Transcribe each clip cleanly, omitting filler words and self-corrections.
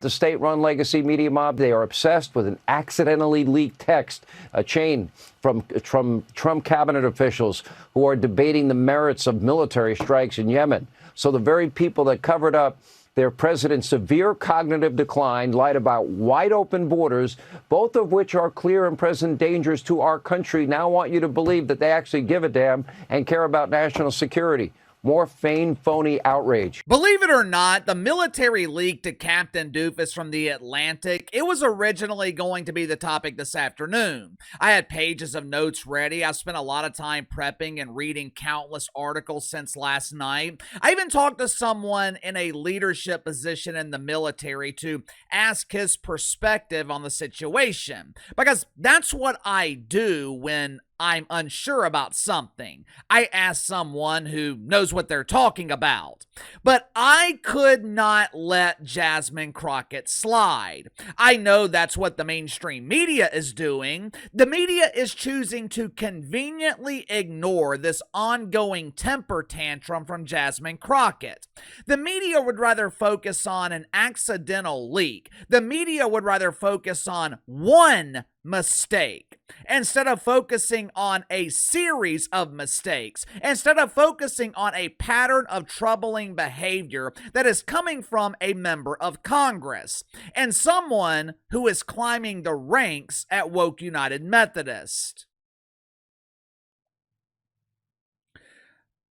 The state-run legacy media mob, they are obsessed with an accidentally leaked text, a chain from Trump cabinet officials who are debating the merits of military strikes in Yemen. So the very people that covered up their president's severe cognitive decline lied about wide open borders, both of which are clear and present dangers to our country, now want you to believe that they actually give a damn and care about national security. More feigned, phony outrage. Believe it or not, the military leak to Captain Doofus from The Atlantic, it was originally going to be the topic this afternoon. I had pages of notes ready. I've spent a lot of time prepping and reading countless articles since last night. I even talked to someone in a leadership position in the military to ask his perspective on the situation, because that's what I do when I'm unsure about something. I ask someone who knows what they're talking about. But I could not let Jasmine Crockett slide. I know that's what the mainstream media is doing. The media is choosing to conveniently ignore this ongoing temper tantrum from Jasmine Crockett. The media would rather focus on an accidental leak. The media would rather focus on one mistake instead of focusing on a series of mistakes, instead of focusing on a pattern of troubling behavior that is coming from a member of Congress and someone who is climbing the ranks at Woke United Methodist.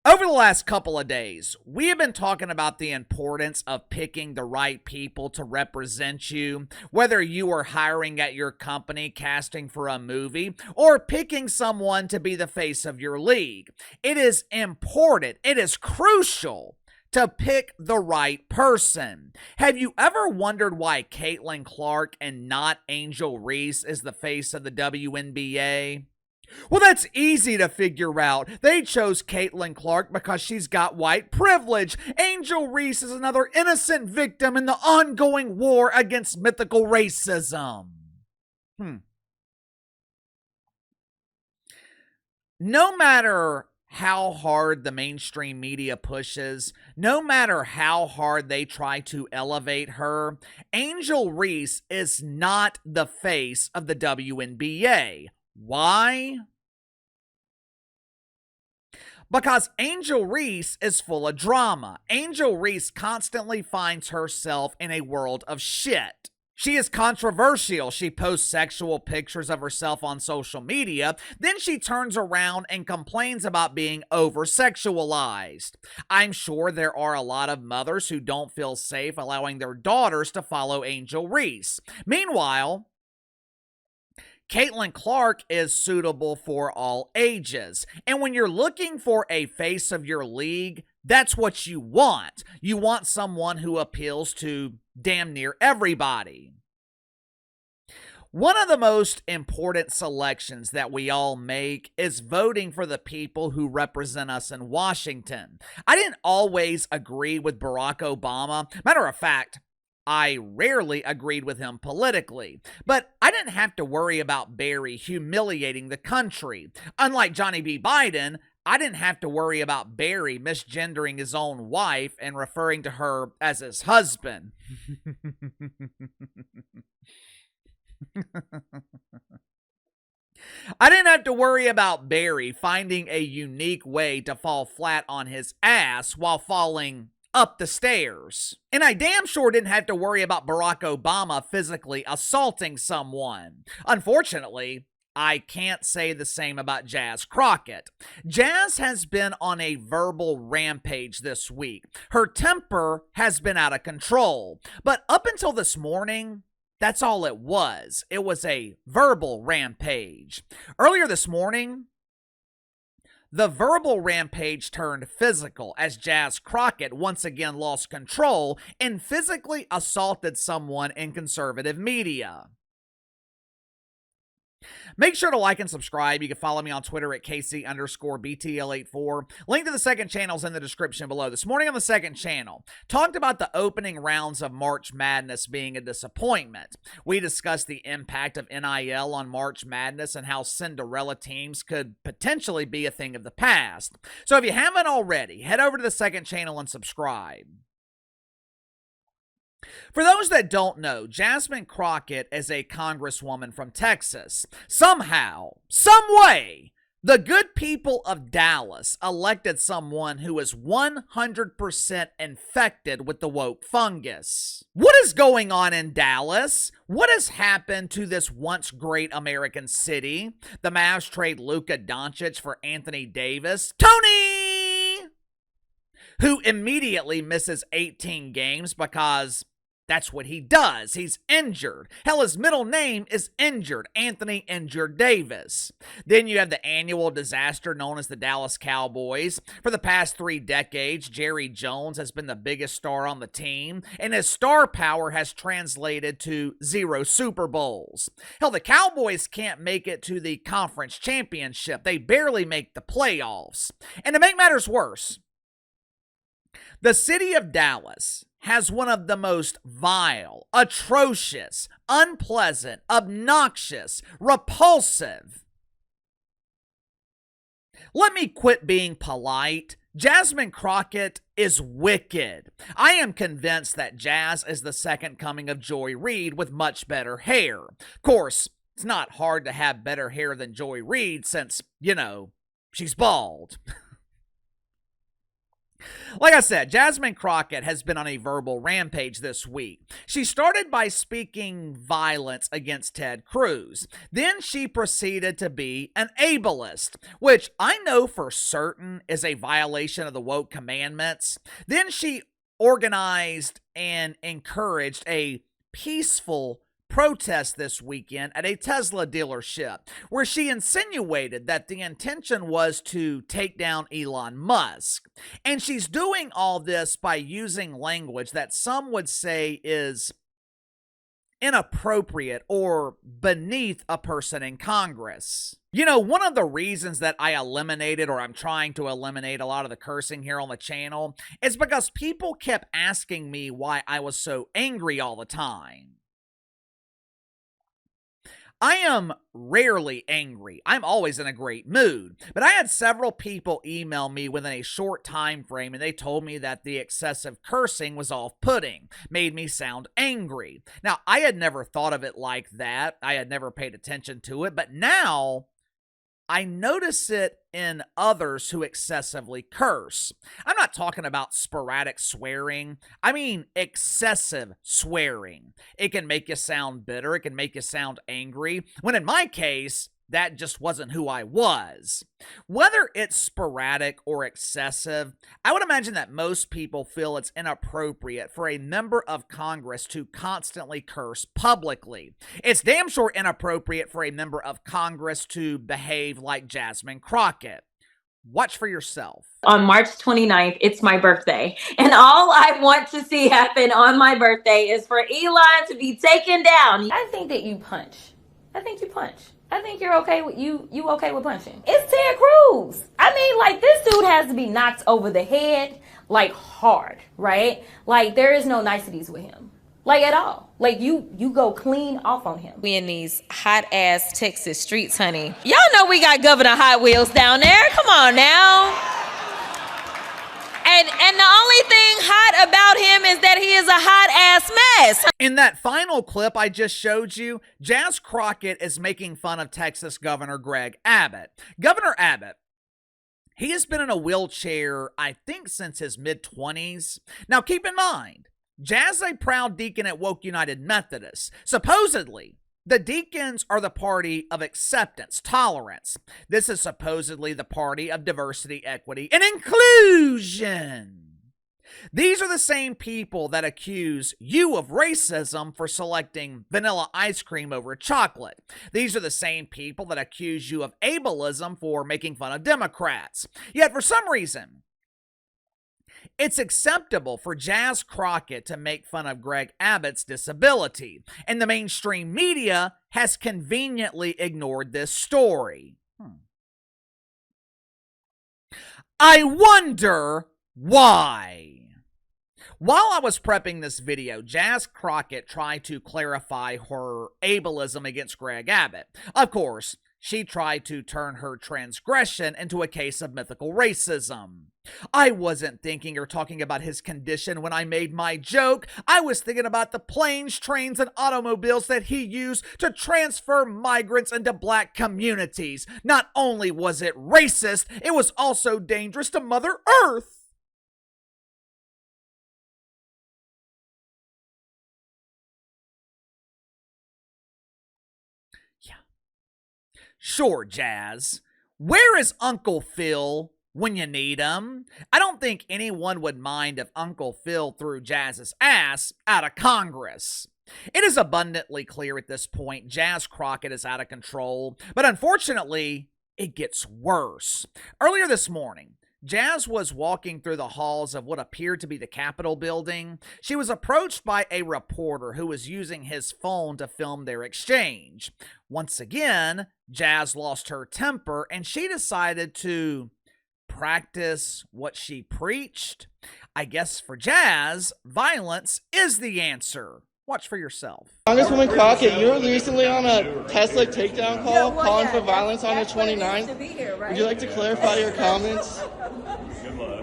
Over the last couple of days, we have been talking about the importance of picking the right people to represent you, whether you are hiring at your company, casting for a movie, or picking someone to be the face of your league. It is important, it is crucial to pick the right person. Have you ever wondered why Caitlin Clark and not Angel Reese is the face of the WNBA? Well, that's easy to figure out. They chose Caitlin Clark because she's got white privilege. Angel Reese is another innocent victim in the ongoing war against mythical racism. No matter how hard the mainstream media pushes, no matter how hard they try to elevate her, Angel Reese is not the face of the WNBA. Why? Because Angel Reese is full of drama. Angel Reese constantly finds herself in a world of shit. She is controversial. She posts sexual pictures of herself on social media. Then she turns around and complains about being over-sexualized. I'm sure there are a lot of mothers who don't feel safe allowing their daughters to follow Angel Reese. Meanwhile, Caitlin Clark is suitable for all ages. And when you're looking for a face of your league, that's what you want. You want someone who appeals to damn near everybody. One of the most important selections that we all make is voting for the people who represent us in Washington. I didn't always agree with Barack Obama. Matter of fact, I rarely agreed with him politically, but I didn't have to worry about Barry humiliating the country. Unlike Johnny B. Biden, I didn't have to worry about Barry misgendering his own wife and referring to her as his husband. I didn't have to worry about Barry finding a unique way to fall flat on his ass while falling up the stairs. And I damn sure didn't have to worry about Barack Obama physically assaulting someone. Unfortunately, I can't say the same about Jas Crockett. Jas has been on a verbal rampage this week. Her temper has been out of control. But up until this morning, that's all it was. It was a verbal rampage. Earlier this morning, the verbal rampage turned physical as Jas Crockett once again lost control and physically assaulted someone in conservative media. Make sure to like and subscribe. You can follow me on Twitter at KC_BTL84. Link to the second channel is in the description below. This morning on the second channel, talked about the opening rounds of March Madness being a disappointment. We discussed the impact of NIL on March Madness and how Cinderella teams could potentially be a thing of the past. So if you haven't already, head over to the second channel and subscribe. For those that don't know, Jasmine Crockett is a congresswoman from Texas. Somehow, some way, the good people of Dallas elected someone who is 100% infected with the woke fungus. What is going on in Dallas? What has happened to this once great American city? The Mavs trade Luka Doncic for Anthony Davis. Tony! Who immediately misses 18 games because that's what he does. He's injured. Hell, his middle name is Injured. Anthony Injured Davis. Then you have the annual disaster known as the Dallas Cowboys. For the past 3 decades, Jerry Jones has been the biggest star on the team, and his star power has translated to 0 Super Bowls. Hell, the Cowboys can't make it to the conference championship. They barely make the playoffs. And to make matters worse, the city of Dallas has one of the most vile, atrocious, unpleasant, obnoxious, repulsive. Let me quit being polite. Jasmine Crockett is wicked. I am convinced that Jazz is the second coming of Joy Reid with much better hair. Of course, it's not hard to have better hair than Joy Reid since, she's bald. Like I said, Jasmine Crockett has been on a verbal rampage this week. She started by speaking violence against Ted Cruz. Then she proceeded to be an ableist, which I know for certain is a violation of the woke commandments. Then she organized and encouraged a peaceful protest this weekend at a Tesla dealership, where she insinuated that the intention was to take down Elon Musk. And she's doing all this by using language that some would say is inappropriate or beneath a person in Congress. One of the reasons that I eliminated, or I'm trying to eliminate, a lot of the cursing here on the channel is because people kept asking me why I was so angry all the time. I am rarely angry. I'm always in a great mood. But I had several people email me within a short time frame, and they told me that the excessive cursing was off-putting, made me sound angry. Now, I had never thought of it like that. I had never paid attention to it, but now I notice it in others who excessively curse. I'm not talking about sporadic swearing. I mean excessive swearing. It can make you sound bitter. It can make you sound angry. When in my case, that just wasn't who I was. Whether it's sporadic or excessive, I would imagine that most people feel it's inappropriate for a member of Congress to constantly curse publicly. It's damn sure inappropriate for a member of Congress to behave like Jasmine Crockett. Watch for yourself. On March 29th, it's my birthday. And all I want to see happen on my birthday is for Elon to be taken down. I think that you punch. I think you punch. I think you're okay with you okay with punching. It's Ted Cruz. I mean, this dude has to be knocked over the head, hard, right? There is no niceties with him. At all. You go clean off on him. We in these hot ass Texas streets, honey. Y'all know we got Governor Hot Wheels down there. Come on now. And the only thing hot about him is that he is a hot ass mess. In that final clip I just showed you, Jas Crockett is making fun of Texas Governor Greg Abbott. Governor Abbott, he has been in a wheelchair, I think, since his mid-20s. Now, keep in mind, Jas is a proud deacon at Woke United Methodist. Supposedly, the deacons are the party of acceptance, tolerance. This is supposedly the party of diversity, equity, and inclusion. These are the same people that accuse you of racism for selecting vanilla ice cream over chocolate. These are the same people that accuse you of ableism for making fun of Democrats. Yet for some reason, it's acceptable for Jas Crockett to make fun of Greg Abbott's disability, and the mainstream media has conveniently ignored this story. I wonder why. While I was prepping this video, Jas Crockett tried to clarify her ableism against Greg Abbott. Of course, She tried to turn her transgression into a case of mythical racism. I wasn't thinking or talking about his condition when I made my joke. I was thinking about the planes, trains, and automobiles that he used to transfer migrants into black communities. Not only was it racist, it was also dangerous to Mother Earth. Sure, Jazz. Where is Uncle Phil when you need him? I don't think anyone would mind if Uncle Phil threw Jazz's ass out of Congress. It is abundantly clear at this point Jazz Crockett is out of control, but unfortunately, it gets worse. Earlier this morning, Jazz was walking through the halls of what appeared to be the Capitol building. She was approached by a reporter who was using his phone to film their exchange. Once again, Jazz lost her temper and she decided to practice what she preached. I guess for Jazz, violence is the answer. Watch for yourself. Congresswoman Crockett, you were recently on a Tesla takedown call calling for violence on the 29th. Would you like to clarify your comments?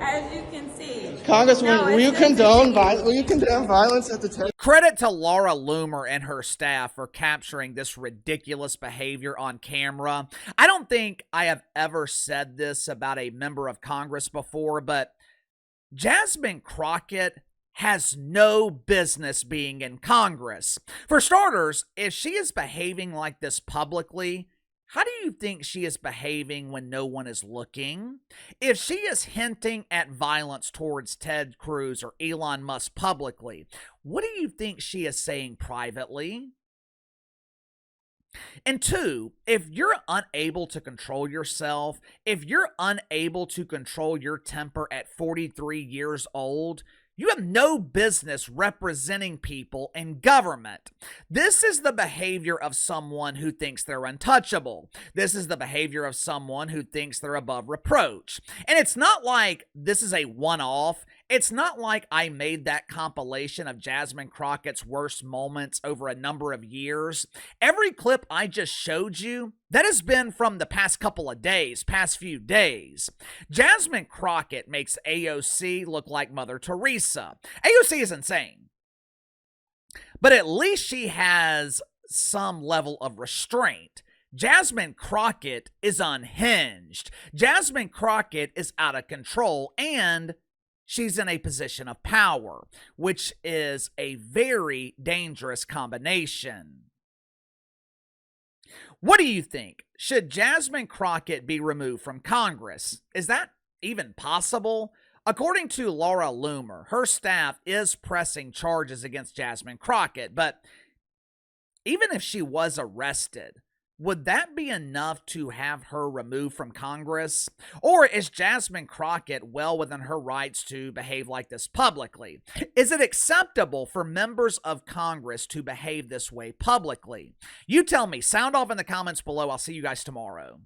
As you can see. Congresswoman, will you condone violence at the Tesla? Credit to Laura Loomer and her staff for capturing this ridiculous behavior on camera. I don't think I have ever said this about a member of Congress before, but Jasmine Crockett has no business being in Congress. For starters, if she is behaving like this publicly, how do you think she is behaving when no one is looking? If she is hinting at violence towards Ted Cruz or Elon Musk publicly, what do you think she is saying privately? And two, if you're unable to control yourself, if you're unable to control your temper at 43 years old, you have no business representing people in government. This is the behavior of someone who thinks they're untouchable. This is the behavior of someone who thinks they're above reproach. And it's not like this is a one-off. It's not like I made that compilation of Jasmine Crockett's worst moments over a number of years. Every clip I just showed you, that has been from the past couple of days, past few days. Jasmine Crockett makes AOC look like Mother Teresa. AOC is insane. But at least she has some level of restraint. Jasmine Crockett is unhinged. Jasmine Crockett is out of control, and she's in a position of power, which is a very dangerous combination. What do you think? Should Jasmine Crockett be removed from Congress? Is that even possible? According to Laura Loomer, her staff is pressing charges against Jasmine Crockett, but even if she was arrested, would that be enough to have her removed from Congress? Or is Jasmine Crockett well within her rights to behave like this publicly? Is it acceptable for members of Congress to behave this way publicly? You tell me. Sound off in the comments below. I'll see you guys tomorrow.